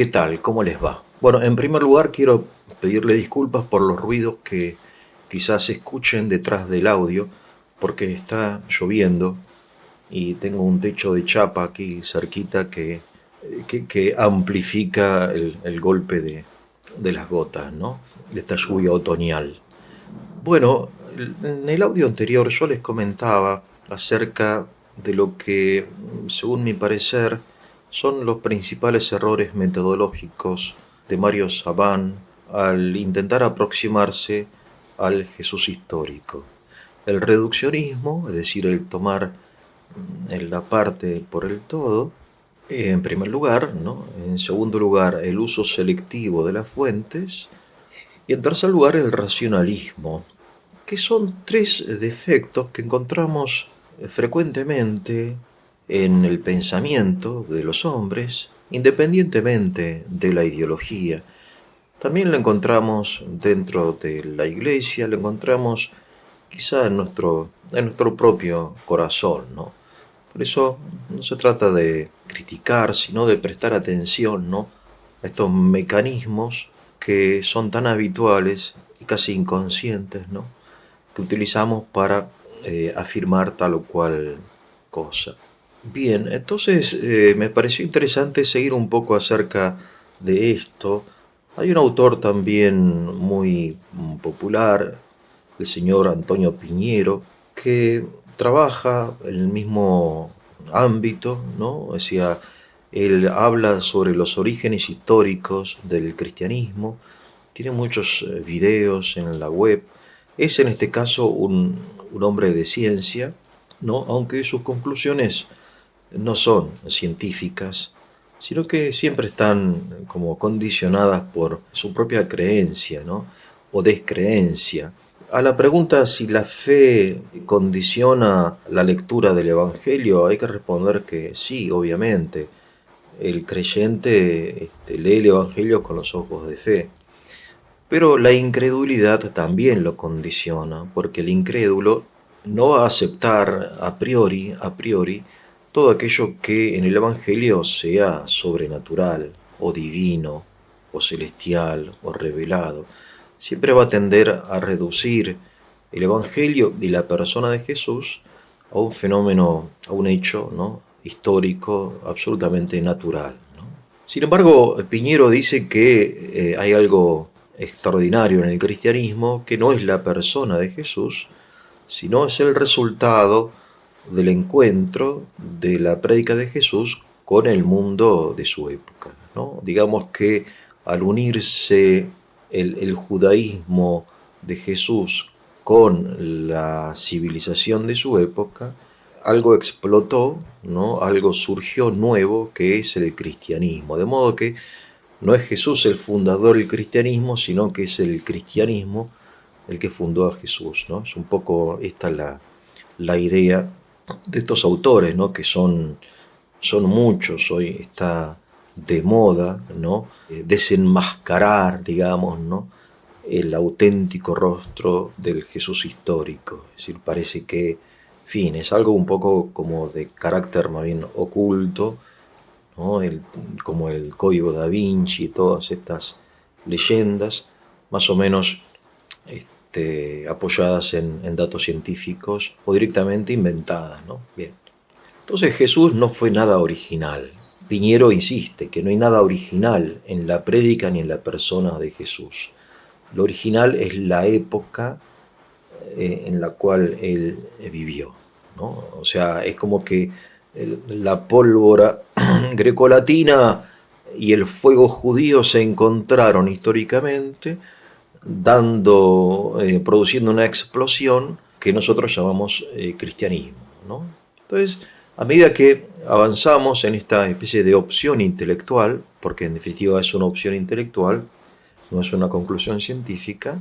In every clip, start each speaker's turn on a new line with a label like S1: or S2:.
S1: ¿Qué tal? ¿Cómo les va? Bueno, en primer lugar quiero pedirle disculpas por los ruidos que quizás escuchen detrás del audio, porque está lloviendo y tengo un techo de chapa aquí cerquita que amplifica el golpe de las gotas, ¿no? De esta lluvia otoñal. Bueno, en el audio anterior yo les comentaba acerca de lo que, según mi parecer, son los principales errores metodológicos de Mario Sabán al intentar aproximarse al Jesús histórico. El reduccionismo, es decir, el tomar la parte por el todo, en primer lugar, ¿no? En segundo lugar, el uso selectivo de las fuentes, y en tercer lugar, el racionalismo, que son tres defectos que encontramos frecuentemente en el pensamiento de los hombres, independientemente de la ideología. También lo encontramos dentro de la iglesia, lo encontramos quizá en nuestro propio corazón, ¿no? Por eso no se trata de criticar, sino de prestar atención, ¿no? A estos mecanismos que son tan habituales y casi inconscientes, ¿no? Que utilizamos para afirmar tal o cual cosa. Bien, entonces me pareció interesante seguir un poco acerca de esto. Hay un autor también muy popular, el señor Antonio Piñero, que trabaja en el mismo ámbito, ¿no? O sea, él habla sobre los orígenes históricos del cristianismo, tiene muchos videos en la web. Es en este caso un hombre de ciencia, ¿no? Aunque sus conclusiones no son científicas, sino que siempre están como condicionadas por su propia creencia, ¿no? O descreencia. A la pregunta si la fe condiciona la lectura del Evangelio, hay que responder que sí, obviamente. El creyente lee el Evangelio con los ojos de fe. Pero la incredulidad también lo condiciona, porque el incrédulo no va a aceptar a priori, todo aquello que en el Evangelio sea sobrenatural, o divino, o celestial, o revelado. Siempre va a tender a reducir el Evangelio y la persona de Jesús a un fenómeno, a un hecho, ¿no? Histórico, absolutamente natural, ¿no? Sin embargo, Piñero dice que hay algo extraordinario en el cristianismo, que no es la persona de Jesús, sino es el resultado del encuentro de la prédica de Jesús con el mundo de su época, ¿no? Digamos que al unirse el judaísmo de Jesús con la civilización de su época, algo explotó, ¿no? Algo surgió nuevo que es el cristianismo. De modo que no es Jesús el fundador del cristianismo, sino que es el cristianismo el que fundó a Jesús, ¿no? Es un poco esta la idea de estos autores, ¿no? Que son muchos, hoy está de moda, ¿no? Desenmascarar, digamos, ¿no? El auténtico rostro del Jesús histórico. Es decir, parece que, en fin, es algo un poco como de carácter más bien oculto, ¿no? Como el Código Da Vinci y todas estas leyendas, más o menos apoyadas en datos científicos o directamente inventadas, ¿no? Bien. Entonces Jesús no fue nada original. Piñero insiste que no hay nada original en la prédica ni en la persona de Jesús. Lo original es la época en la cual él vivió, ¿no? O sea, es como que la pólvora grecolatina y el fuego judío se encontraron históricamente, produciendo una explosión que nosotros llamamos cristianismo, ¿no? Entonces, a medida que avanzamos en esta especie de opción intelectual, porque en definitiva es una opción intelectual, no es una conclusión científica,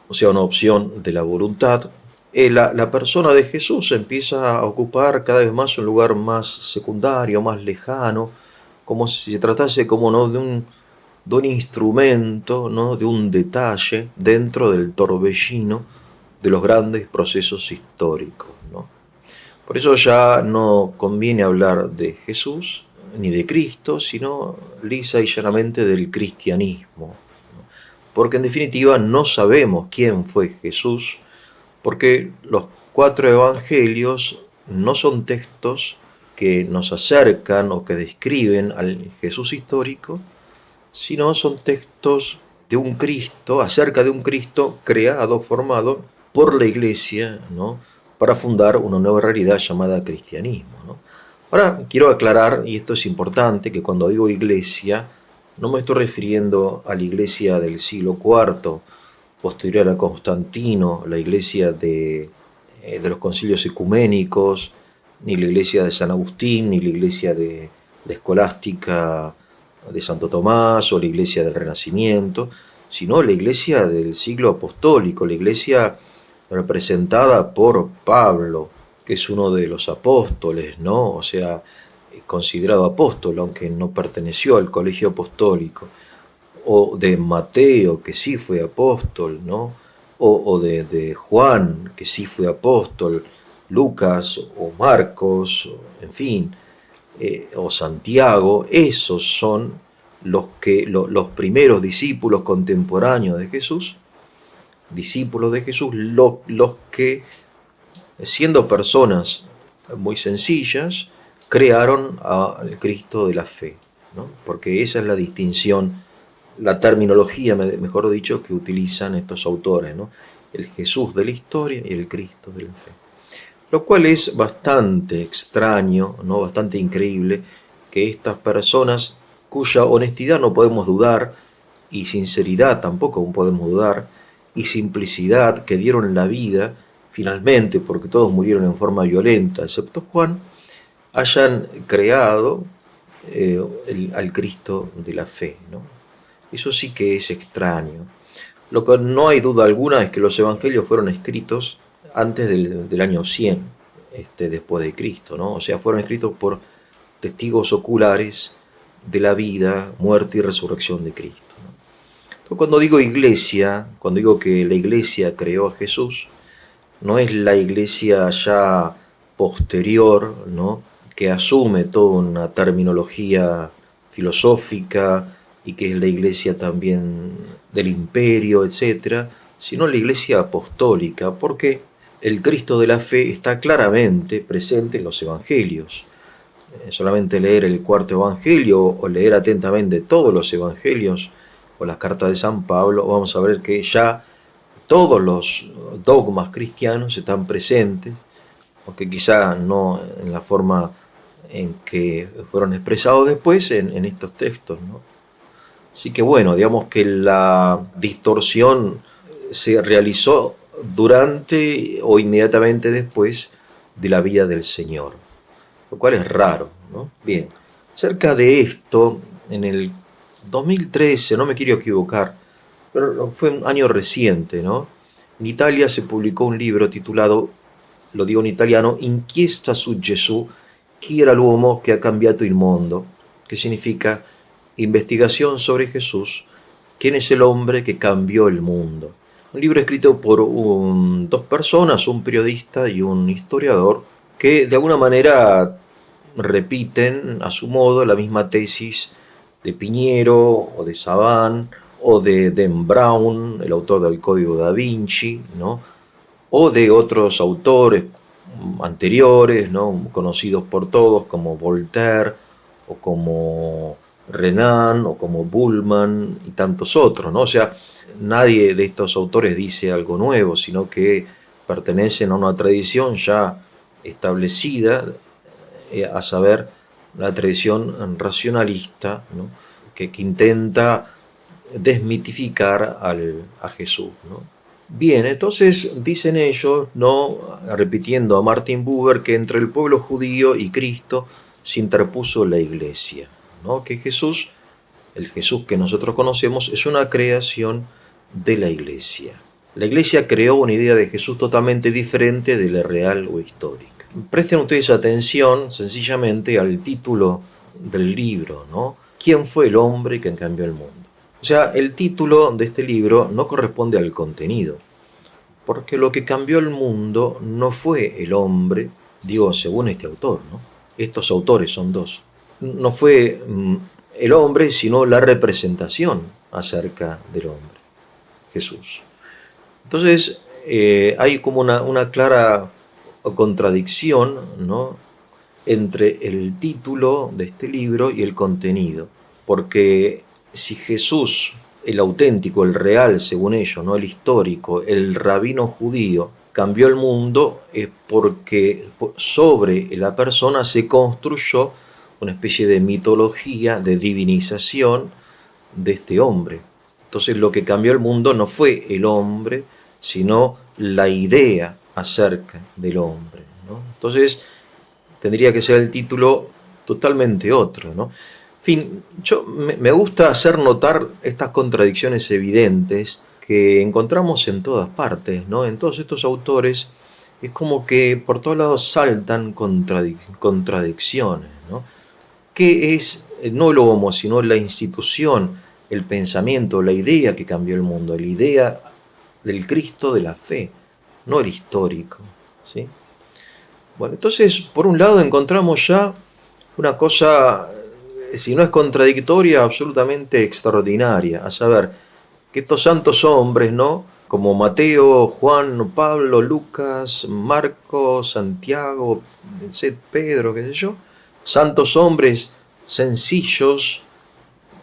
S1: o sea, una opción de la voluntad, la persona de Jesús empieza a ocupar cada vez más un lugar más secundario, más lejano, como si se tratase como, ¿no? de un instrumento, ¿no? De un detalle dentro del torbellino de los grandes procesos históricos, ¿no? Por eso ya no conviene hablar de Jesús, ni de Cristo, sino lisa y llanamente del cristianismo. Porque en definitiva no sabemos quién fue Jesús, porque los 4 evangelios no son textos que nos acercan o que describen al Jesús histórico, sino son textos de un Cristo, acerca de un Cristo creado, formado por la Iglesia, ¿no?, para fundar una nueva realidad llamada cristianismo, ¿no? Ahora quiero aclarar, y esto es importante, que cuando digo Iglesia, no me estoy refiriendo a la Iglesia del siglo IV, posterior a Constantino, la Iglesia de los concilios ecuménicos, ni la Iglesia de San Agustín, ni la Iglesia de la Escolástica de Santo Tomás o la Iglesia del Renacimiento, sino la Iglesia del siglo apostólico, la Iglesia representada por Pablo, que es uno de los apóstoles, ¿no? O sea, considerado apóstol, aunque no perteneció al colegio apostólico, o de Mateo, que sí fue apóstol, ¿no? O de Juan, que sí fue apóstol, Lucas o Marcos, en fin, o Santiago. Esos son los primeros discípulos contemporáneos de Jesús, los que, siendo personas muy sencillas, crearon al Cristo de la fe, ¿no? Porque esa es la distinción, la terminología, mejor dicho, que utilizan estos autores, ¿no? El Jesús de la historia y el Cristo de la fe. Lo cual es bastante extraño, ¿no?, bastante increíble, que estas personas, cuya honestidad no podemos dudar, y sinceridad tampoco podemos dudar, y simplicidad, que dieron la vida, finalmente, porque todos murieron en forma violenta, excepto Juan, hayan creado al Cristo de la fe, ¿no? Eso sí que es extraño. Lo que no hay duda alguna es que los evangelios fueron escritos antes del año 100, después de Cristo, ¿no? O sea, fueron escritos por testigos oculares de la vida, muerte y resurrección de Cristo, ¿no? Entonces, cuando digo iglesia, cuando digo que la iglesia creó a Jesús, no es la iglesia ya posterior, ¿no?, que asume toda una terminología filosófica y que es la iglesia también del imperio, etc., sino la iglesia apostólica, porque el Cristo de la fe está claramente presente en los evangelios. Solamente leer el 4.º evangelio o leer atentamente todos los evangelios o las cartas de San Pablo, vamos a ver que ya todos los dogmas cristianos están presentes, aunque quizá no en la forma en que fueron expresados después en estos textos, ¿no? Así que bueno, digamos que la distorsión se realizó durante o inmediatamente después de la vida del Señor, lo cual es raro, ¿no? Bien, cerca de esto, en el 2013, no me quiero equivocar, pero fue un año reciente, ¿no?, en Italia se publicó un libro titulado, lo digo en italiano, Inchiesta su Gesù, chi era l'uomo che ha cambiato il mondo, que significa investigación sobre Jesús, quién es el hombre que cambió el mundo. Un libro escrito por dos personas, un periodista y un historiador, que de alguna manera repiten a su modo la misma tesis de Piñero o de Saban o de Dan Brown, el autor del Código da Vinci, ¿no?, o de otros autores anteriores, ¿no?, conocidos por todos, como Voltaire o como Renan o como Bullman y tantos otros, ¿no? O sea, nadie de estos autores dice algo nuevo, sino que pertenecen a una tradición ya establecida, a saber, la tradición racionalista, ¿no?, que intenta desmitificar a Jesús, ¿no? Bien, entonces dicen ellos, ¿no?, repitiendo a Martin Buber, que entre el pueblo judío y Cristo se interpuso la iglesia, ¿no?, que Jesús, el Jesús que nosotros conocemos, es una creación de la iglesia. La iglesia creó una idea de Jesús totalmente diferente de la real o histórica. Presten ustedes atención sencillamente al título del libro, ¿no? ¿Quién fue el hombre que cambió el mundo? O sea, el título de este libro no corresponde al contenido, porque lo que cambió el mundo no fue el hombre, digo, según este autor, ¿no? Estos autores son dos. no fue el hombre, sino la representación acerca del hombre, Jesús. Entonces, hay como una clara contradicción, ¿no?, entre el título de este libro y el contenido. Porque si Jesús, el auténtico, el real, según ellos, ¿no?, el histórico, el rabino judío, cambió el mundo, es porque sobre la persona se construyó una especie de mitología, de divinización de este hombre. Entonces lo que cambió el mundo no fue el hombre, sino la idea acerca del hombre, ¿no? Entonces tendría que ser el título totalmente otro, ¿no? En fin, me gusta hacer notar estas contradicciones evidentes que encontramos en todas partes, ¿no? En todos estos autores es como que por todos lados saltan contradicciones, ¿no? ¿Qué es no el homo, sino la institución, el pensamiento, la idea que cambió el mundo, la idea del Cristo de la fe, no el histórico, ¿sí? Bueno, entonces, por un lado encontramos ya una cosa, si no es contradictoria, absolutamente extraordinaria, a saber, que estos santos hombres, ¿no?, como Mateo, Juan, Pablo, Lucas, Marcos, Santiago, Pedro, qué sé yo, santos hombres sencillos,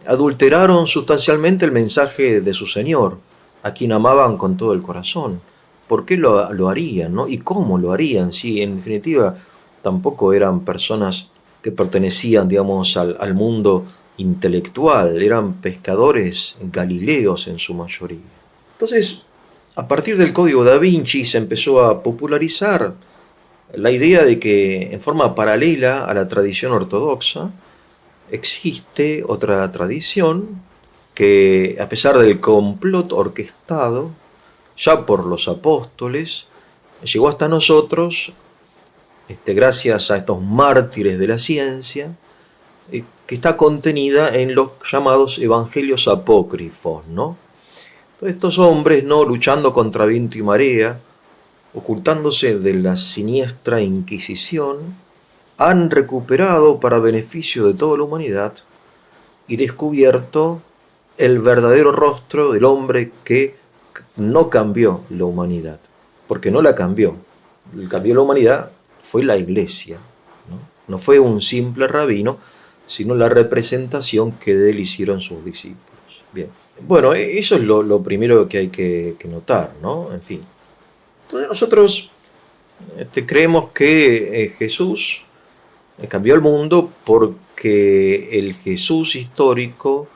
S1: adulteraron sustancialmente el mensaje de su Señor, a quien amaban con todo el corazón. ¿Por qué lo harían, no? ¿Y cómo lo harían? Si en definitiva tampoco eran personas que pertenecían, digamos, al mundo intelectual, eran pescadores galileos en su mayoría. Entonces, a partir del Código Da Vinci se empezó a popularizar la idea de que en forma paralela a la tradición ortodoxa existe otra tradición que, a pesar del complot orquestado ya por los apóstoles, llegó hasta nosotros, gracias a estos mártires de la ciencia, que está contenida en los llamados evangelios apócrifos, ¿no? Entonces, estos hombres, ¿no?, luchando contra viento y marea, ocultándose de la siniestra Inquisición, han recuperado para beneficio de toda la humanidad y descubierto el verdadero rostro del hombre que no cambió la humanidad, porque no la cambió. El que cambió la humanidad fue la Iglesia, ¿no? No fue un simple rabino, sino la representación que de él hicieron sus discípulos. Bien, bueno, eso es lo primero que hay que notar, ¿no? En fin. Entonces nosotros creemos que Jesús cambió el mundo porque el Jesús histórico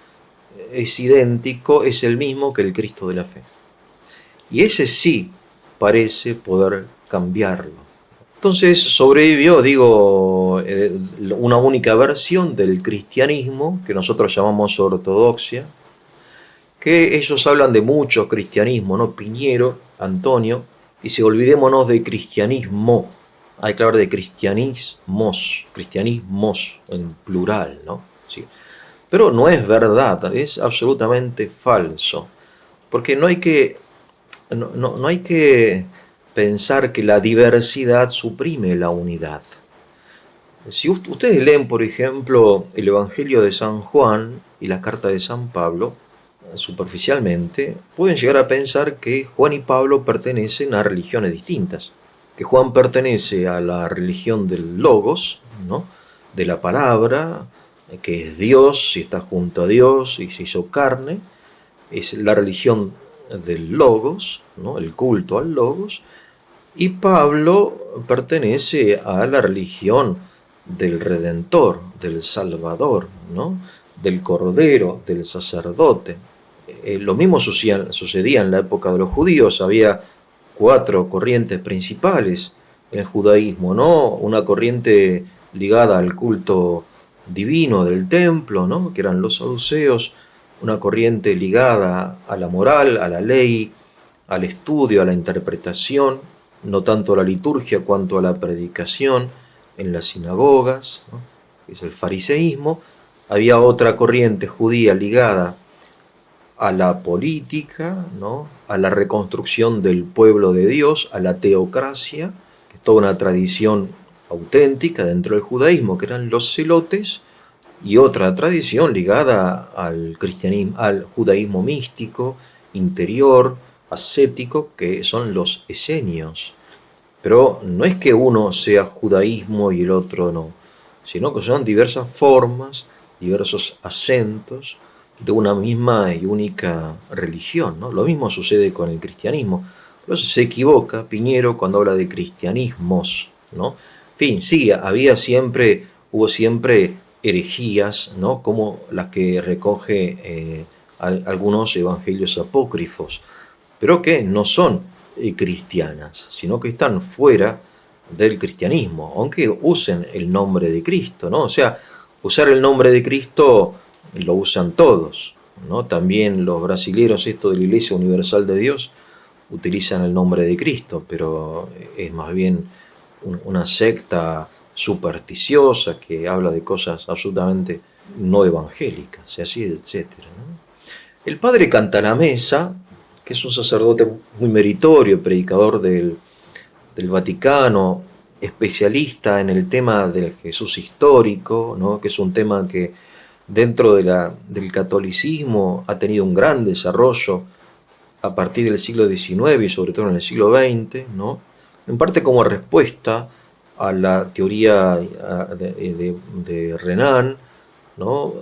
S1: es idéntico, es el mismo que el Cristo de la fe. Y ese sí parece poder cambiarlo. Entonces sobrevivió, digo, una única versión del cristianismo, que nosotros llamamos ortodoxia, que ellos hablan de mucho cristianismo, ¿no? Piñero, Antonio, y si olvidémonos de cristianismo, hay que hablar de cristianismos en plural, ¿no? Sí. Pero no es verdad, es absolutamente falso, porque no hay que pensar que la diversidad suprime la unidad. Si ustedes leen, por ejemplo, el Evangelio de San Juan y las cartas de San Pablo, superficialmente, pueden llegar a pensar que Juan y Pablo pertenecen a religiones distintas, que Juan pertenece a la religión del Logos, ¿no?, de la palabra, que es Dios, y está junto a Dios y se hizo carne, es la religión del Logos, ¿no?, el culto al Logos, y Pablo pertenece a la religión del Redentor, del Salvador, ¿no?, del Cordero, del sacerdote. Lo mismo sucedía en la época de los judíos. Había 4 corrientes principales en el judaísmo, ¿no? Una corriente ligada al culto divino del templo, ¿no?, que eran los saduceos, una corriente ligada a la moral, a la ley, al estudio, a la interpretación, no tanto a la liturgia cuanto a la predicación en las sinagogas, ¿no?, que es el fariseísmo. Había otra corriente judía ligada a la política, ¿no?, a la reconstrucción del pueblo de Dios, a la teocracia, que es toda una tradición auténtica dentro del judaísmo, que eran los celotes, y otra tradición ligada al cristianismo, al judaísmo místico, interior, ascético, que son los esenios. Pero no es que uno sea judaísmo y el otro no, sino que son diversas formas, diversos acentos de una misma y única religión, ¿no? Lo mismo sucede con el cristianismo. Por eso se equivoca Piñero cuando habla de cristianismos, ¿no? En fin, sí, hubo siempre herejías, ¿no? Como las que recoge algunos evangelios apócrifos, pero que no son cristianas, sino que están fuera del cristianismo, aunque usen el nombre de Cristo, ¿no? O sea, usar el nombre de Cristo lo usan todos, ¿no? También los brasileros, esto de la Iglesia Universal de Dios, utilizan el nombre de Cristo, pero es más bien una secta supersticiosa que habla de cosas absolutamente no evangélicas, y así, etcétera, ¿no? El padre Cantalamessa, que es un sacerdote muy meritorio, predicador del Vaticano, especialista en el tema del Jesús histórico, ¿no? Que es un tema que dentro del catolicismo ha tenido un gran desarrollo a partir del siglo XIX y sobre todo en el siglo XX, ¿no? En parte como respuesta a la teoría de Renan, ¿no?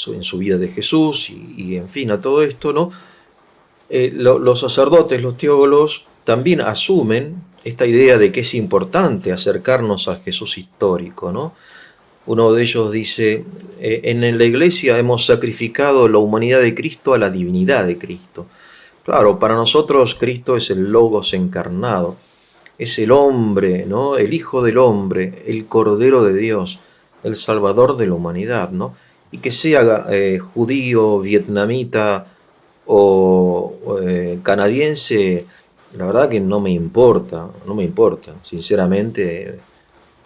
S1: En su vida de Jesús y en fin, a todo esto, ¿no? Los sacerdotes, los teólogos, también asumen esta idea de que es importante acercarnos al Jesús histórico, ¿no? Uno de ellos dice, en la iglesia hemos sacrificado la humanidad de Cristo a la divinidad de Cristo. Claro, para nosotros Cristo es el Logos encarnado, es el hombre, ¿no? El Hijo del Hombre, el Cordero de Dios, el Salvador de la humanidad, ¿no? Y que sea judío, vietnamita o canadiense, la verdad que no me importa, sinceramente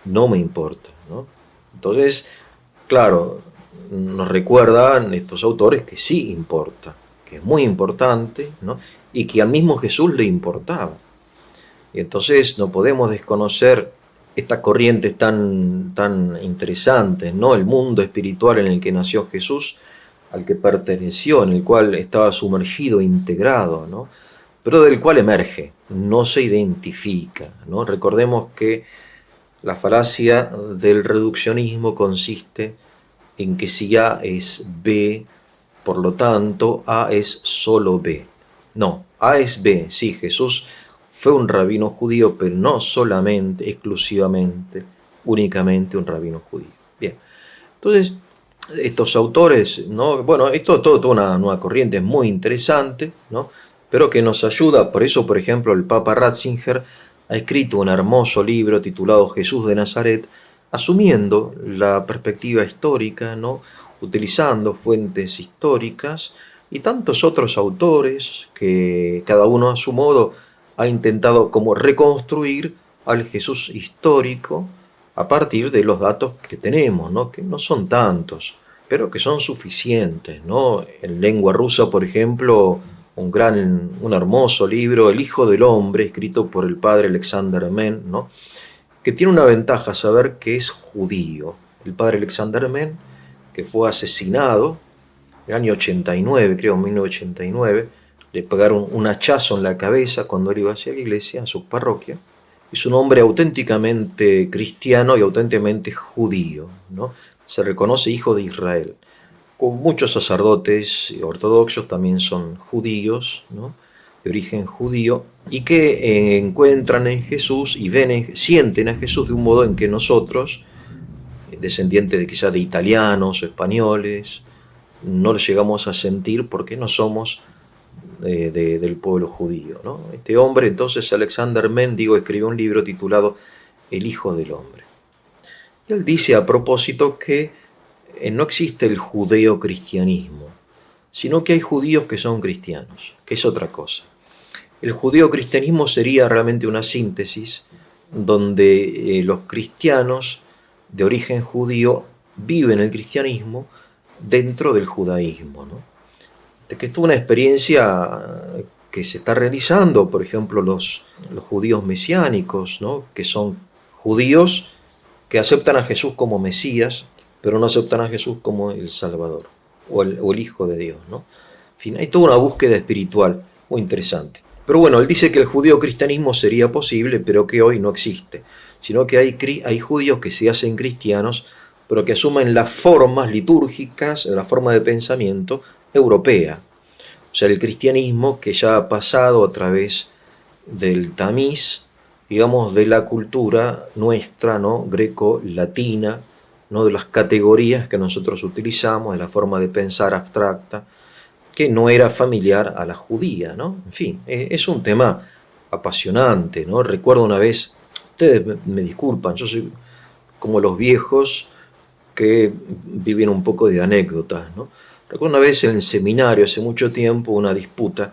S1: no me importa, ¿no? Entonces, claro, nos recuerdan estos autores que sí importa, que es muy importante, ¿no? Y que al mismo Jesús le importaba. Y entonces no podemos desconocer estas corrientes tan interesantes, ¿no? El mundo espiritual en el que nació Jesús, al que perteneció, en el cual estaba sumergido, integrado, ¿no? Pero del cual emerge, no se identifica, ¿no? Recordemos que la falacia del reduccionismo consiste en que si A es B, por lo tanto A es solo B. No, A es B, sí, Jesús fue un rabino judío, pero no solamente, exclusivamente, únicamente un rabino judío. Bien, entonces estos autores, ¿no? Bueno, esto toda una nueva corriente muy interesante, ¿no? Pero que nos ayuda, por eso, por ejemplo, el Papa Ratzinger ha escrito un hermoso libro titulado Jesús de Nazaret, asumiendo la perspectiva histórica, ¿no? Utilizando fuentes históricas y tantos otros autores que cada uno a su modo ha intentado como reconstruir al Jesús histórico a partir de los datos que tenemos, ¿no? Que no son tantos, pero que son suficientes, ¿no? En lengua rusa, por ejemplo, un hermoso libro, El Hijo del Hombre, escrito por el padre Alexander Men, ¿no? Que tiene una ventaja, saber que es judío. El padre Alexander Men, que fue asesinado en el año 89, creo, en 1989, le pegaron un hachazo en la cabeza cuando él iba hacia la iglesia, a su parroquia. Es un hombre auténticamente cristiano y auténticamente judío, ¿no? Se reconoce hijo de Israel. Muchos sacerdotes ortodoxos también son judíos, ¿no? De origen judío, y que encuentran en Jesús y sienten a Jesús de un modo en que nosotros, descendientes de quizás de italianos o españoles, no lo llegamos a sentir porque no somos del pueblo judío, ¿no? Este hombre, entonces, Alexander Mendigo, escribió un libro titulado El Hijo del Hombre. Y él dice a propósito que no existe el judeo-cristianismo, sino que hay judíos que son cristianos, que es otra cosa. El judeo-cristianismo sería realmente una síntesis donde los cristianos de origen judío viven el cristianismo dentro del judaísmo, ¿no? De que esto es una experiencia que se está realizando, por ejemplo, los judíos mesiánicos, ¿no? Que son judíos que aceptan a Jesús como Mesías, pero no aceptan a Jesús como el Salvador o el Hijo de Dios, ¿no? En fin, hay toda una búsqueda espiritual muy interesante. Pero bueno, él dice que el judeocristianismo sería posible, pero que hoy no existe, sino que hay judíos que se hacen cristianos, pero que asumen las formas litúrgicas, la forma de pensamiento europea. O sea, el cristianismo que ya ha pasado a través del tamiz, digamos, de la cultura nuestra, ¿no? Greco-latina, ¿no? De las categorías que nosotros utilizamos, de la forma de pensar abstracta, que no era familiar a la judía, ¿no? En fin, es un tema apasionante, ¿no? Recuerdo una vez, ustedes me disculpan, yo soy como los viejos que viven un poco de anécdotas, ¿no? Recuerdo una vez en el seminario, hace mucho tiempo, una disputa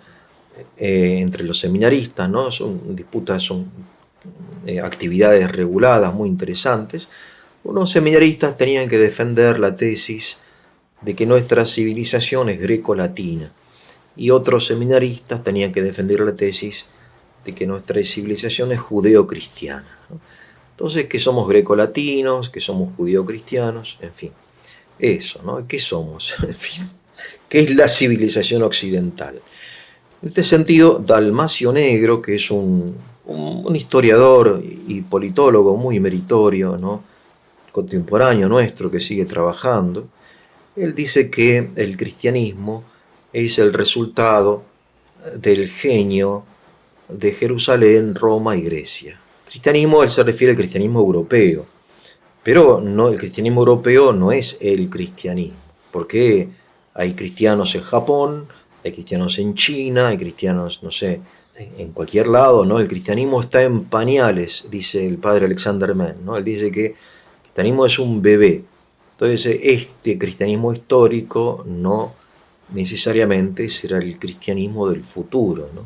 S1: entre los seminaristas, ¿no? Son disputas, son actividades reguladas muy interesantes. Unos seminaristas tenían que defender la tesis de que nuestra civilización es greco-latina, y otros seminaristas tenían que defender la tesis de que nuestra civilización es judeo-cristiana, ¿no? Entonces, que somos greco-latinos, que somos judeo-cristianos, en fin, eso, ¿no? ¿Qué somos? En fin, ¿qué es la civilización occidental? En este sentido, Dalmacio Negro, que es un historiador y politólogo muy meritorio, ¿no? Contemporáneo nuestro, que sigue trabajando, él dice que el cristianismo es el resultado del genio de Jerusalén, Roma y Grecia. Cristianismo, él se refiere al cristianismo europeo, pero no, el cristianismo europeo no es el cristianismo, porque hay cristianos en Japón, hay cristianos en China, hay cristianos, no sé, en cualquier lado, ¿no? El cristianismo está en pañales, dice el padre Alexander Mann, ¿no? Él dice que el cristianismo es un bebé. Entonces, este cristianismo histórico no necesariamente será el cristianismo del futuro, ¿no?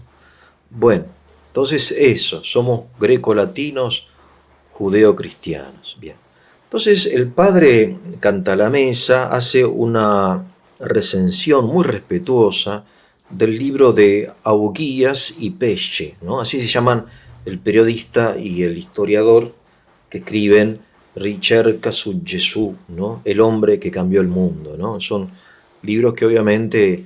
S1: Bueno, entonces eso, somos greco-latinos, judeo-cristianos. Bien. Entonces, el padre Cantalamessa hace una recensión muy respetuosa del libro de Auguías y Pesce, ¿no? Así se llaman el periodista y el historiador que escriben Ricerca su Gesù, ¿no? El hombre que cambió el mundo, ¿no? Son libros que obviamente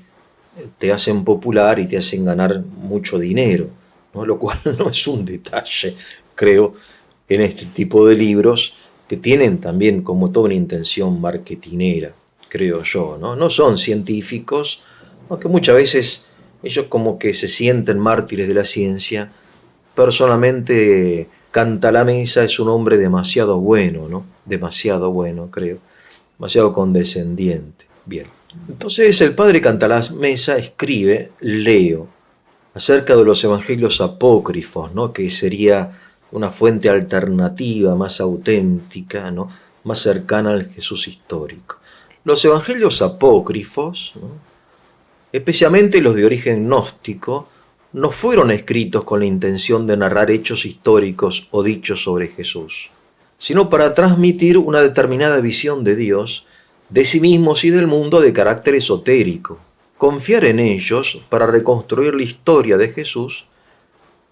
S1: te hacen popular y te hacen ganar mucho dinero, ¿no? Lo cual no es un detalle, creo, en este tipo de libros que tienen también como toda una intención marketinera, creo yo, ¿no? No son científicos, aunque muchas veces ellos como que se sienten mártires de la ciencia. Personalmente, Cantalamessa es un hombre demasiado bueno, ¿no? Demasiado bueno, creo. Demasiado condescendiente. Bien. Entonces el padre Cantalamessa escribe, leo, acerca de los evangelios apócrifos, ¿no? Que sería una fuente alternativa, más auténtica, ¿no? Más cercana al Jesús histórico. Los evangelios apócrifos, ¿no? Especialmente los de origen gnóstico, no fueron escritos con la intención de narrar hechos históricos o dichos sobre Jesús, sino para transmitir una determinada visión de Dios, de sí mismos y del mundo de carácter esotérico. Confiar en ellos para reconstruir la historia de Jesús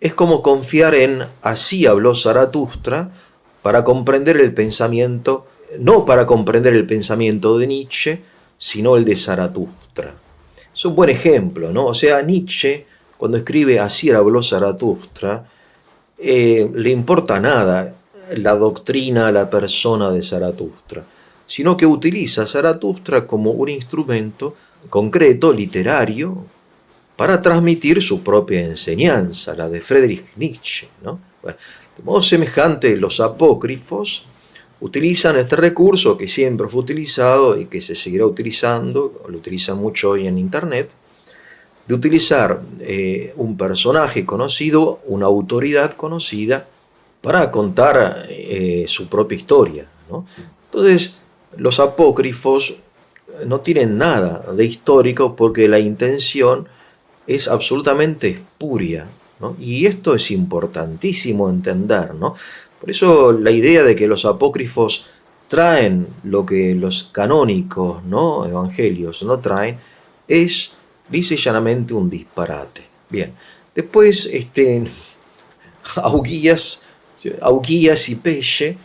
S1: es como confiar en Así habló Zaratustra para comprender el pensamiento, no para comprender el pensamiento de Nietzsche, sino el de Zaratustra. Es un buen ejemplo, ¿no? O sea, Nietzsche, cuando escribe Así habló Zaratustra, le importa nada la doctrina, la persona de Zaratustra, sino que utiliza a Zaratustra como un instrumento concreto, literario, para transmitir su propia enseñanza, la de Friedrich Nietzsche, ¿no? Bueno, de modo semejante, los apócrifos utilizan este recurso que siempre fue utilizado y que se seguirá utilizando, lo utilizan mucho hoy en Internet, de utilizar un personaje conocido, una autoridad conocida, para contar su propia historia, ¿no? Entonces, los apócrifos no tienen nada de histórico porque la intención es absolutamente espuria, ¿no? Y esto es importantísimo entender, ¿no? Por eso la idea de que los apócrifos traen lo que los canónicos, ¿no? Evangelios no traen, es lisa y llanamente un disparate. Bien, después Auguías y Pesce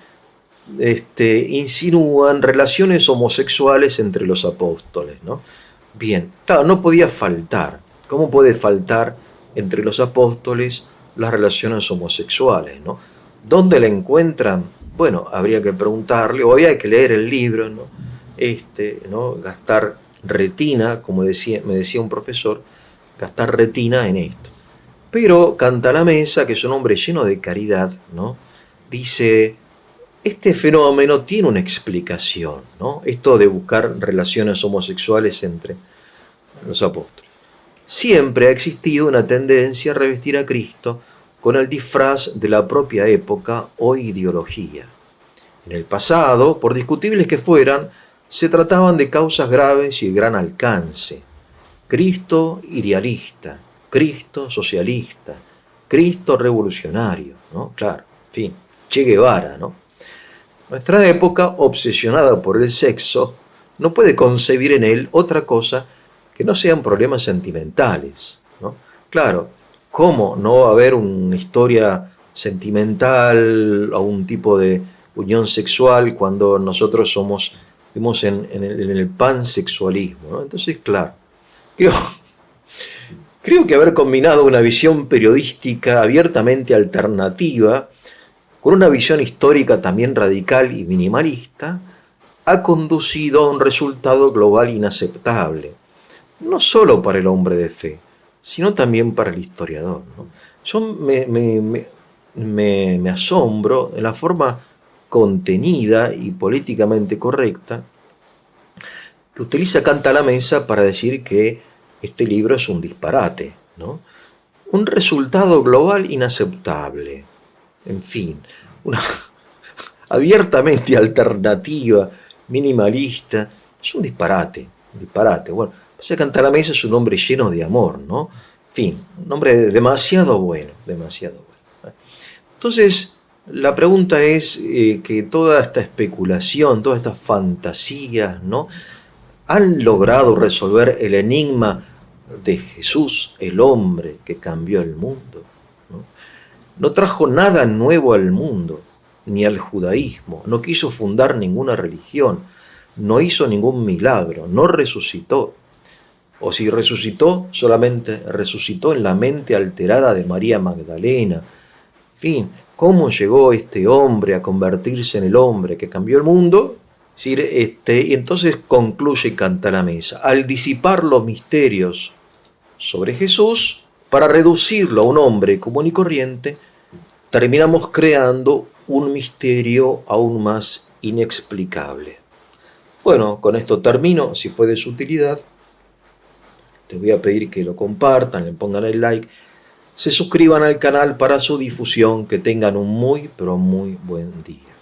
S1: insinúan relaciones homosexuales entre los apóstoles, ¿no? Bien, claro, no podía faltar. ¿Cómo puede faltar entre los apóstoles las relaciones homosexuales, ¿no? ¿Dónde la encuentran? Bueno, habría que preguntarle, o había que leer el libro, ¿no? ¿No? Gastar retina, como me decía un profesor, gastar retina en esto. Pero Cantalamessa, que es un hombre lleno de caridad, ¿no? Dice, este fenómeno tiene una explicación, ¿no? Esto de buscar relaciones homosexuales entre los apóstoles. Siempre ha existido una tendencia a revestir a Cristo con el disfraz de la propia época o ideología. En el pasado, por discutibles que fueran, se trataban de causas graves y de gran alcance. Cristo idealista, Cristo socialista, Cristo revolucionario, ¿no? Claro, en fin, Che Guevara, ¿no? Nuestra época, obsesionada por el sexo, no puede concebir en él otra cosa que no sean problemas sentimentales, ¿no? Claro, ¿cómo no va a haber una historia sentimental o un tipo de unión sexual cuando nosotros vivimos en el pansexualismo, ¿no? Entonces, claro, creo que haber combinado una visión periodística abiertamente alternativa con una visión histórica también radical y minimalista, ha conducido a un resultado global inaceptable, no solo para el hombre de fe, sino también para el historiador, ¿no? Yo me asombro de la forma contenida y políticamente correcta que utiliza Cantalamessa para decir que este libro es un disparate, ¿no? Un resultado global inaceptable. En fin, una abiertamente alternativa, minimalista, es un disparate, Bueno, pasa que Cantalamessa es un hombre lleno de amor, ¿no? En fin, un hombre demasiado bueno, demasiado bueno. Entonces, la pregunta es que toda esta especulación, todas estas fantasías, ¿no? ¿Han logrado resolver el enigma de Jesús, el hombre que cambió el mundo? No trajo nada nuevo al mundo, ni al judaísmo, no quiso fundar ninguna religión, no hizo ningún milagro, no resucitó. O si resucitó, solamente resucitó en la mente alterada de María Magdalena. En fin, ¿cómo llegó este hombre a convertirse en el hombre que cambió el mundo? Y entonces concluye Cantalamessa, al disipar los misterios sobre Jesús, para reducirlo a un hombre común y corriente, terminamos creando un misterio aún más inexplicable. Bueno, con esto termino. Si fue de su utilidad, les voy a pedir que lo compartan, le pongan el like, se suscriban al canal para su difusión, que tengan un muy, pero muy buen día.